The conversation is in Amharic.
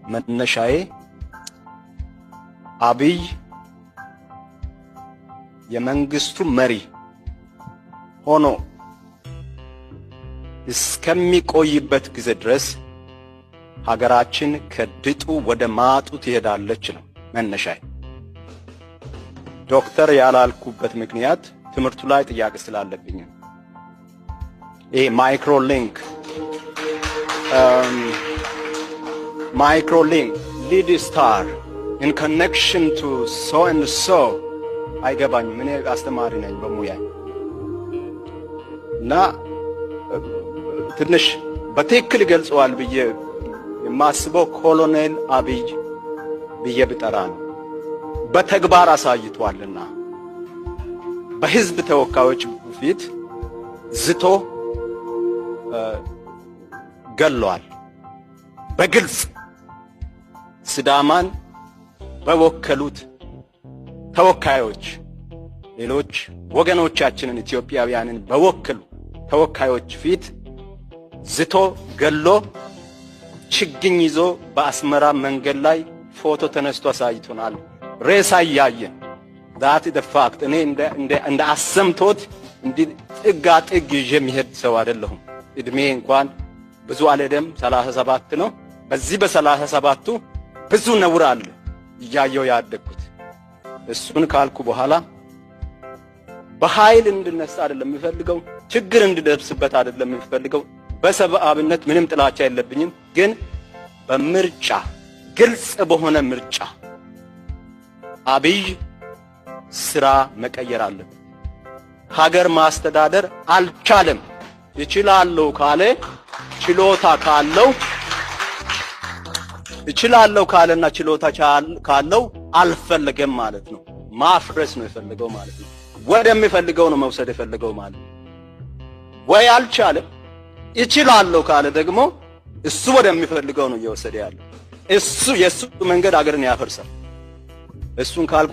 መነሻዬ አብይ የመንግስቱ መሪ ሆኖ እስከሚቆይበት ጊዜ ድረስ ሀገራችን ከድጡ ወደ ማጡ ትሄዳለች ነው መነሻዬ። ዶክተር ያላልኩበት ምክንያት ትምህርቱ ላይ ጥያቄ ስላለብኝ ማይክሮሊንክ lead star in connection to so and so አይገባኝ ምን አስተማሪ ነኝ በሙያ እና ትንሽ በትክክል ገልጸዋል ብዬ የማስበው ኮሎኔል አብይ ብዬ ብጠራ ነው። በተግባር አሳይቷልና በህዝብ ተወካዮች ፊት ዝቶ ገለዋል። በግልጽ ሲዳማን በወከሉት ተወካዮች ሌሎች ወገኖቻችንን ኢትዮጵያውያንን በወከሉ ተወካዮች ፊት ዝቶ ገሎ ችግኝ ይዞ በአስመራ መንገድ ላይ ፎቶ ተነስቶ አሳይቶናል። ሬሳ ያየን that is the fact። እኔ እንደ አሰምቶት እንዲ ጥጋ ጥግ የሚሄድ ሰው አይደለሁም። እድሜ እንኳን ብዙ አልሄደም 37 ነው። በዚህ በ37ቱ ብዙ ነውር አለ ያየው ያደኩት። እሱን ካልኩ በኋላ በኃይል እንድነሳ አይደለም የሚፈልገው፣ ችግር እንድደርስበት አይደለም የሚፈልገው። በሰብአዊነት ምንም ጥላቻ የለብኝም። ግን በምርጫ ግልጽ በሆነ ምርጫ አብይ ስራ መቀየር አለበት። ሀገር ማስተዳደር አልቻለም። ይችላልው ካለ ችሎታ ካለው ይችላልው ካለና ችሎታ ካለው አልፈለገም ማለት ነው። ማፍረስ ነው የፈለገው ማለት ነው። ወደሚፈልገው ነው መውሰድ የፈለገው ማለት ነው። ወይ አልቻለም። ይችላልው ካለ ደግሞ እሱ ወደሚፈልገው ነው እየወሰደ ያለው። እሱ የሱ መንገድ አገርን ያፈርሳል። እሱን ካልኩ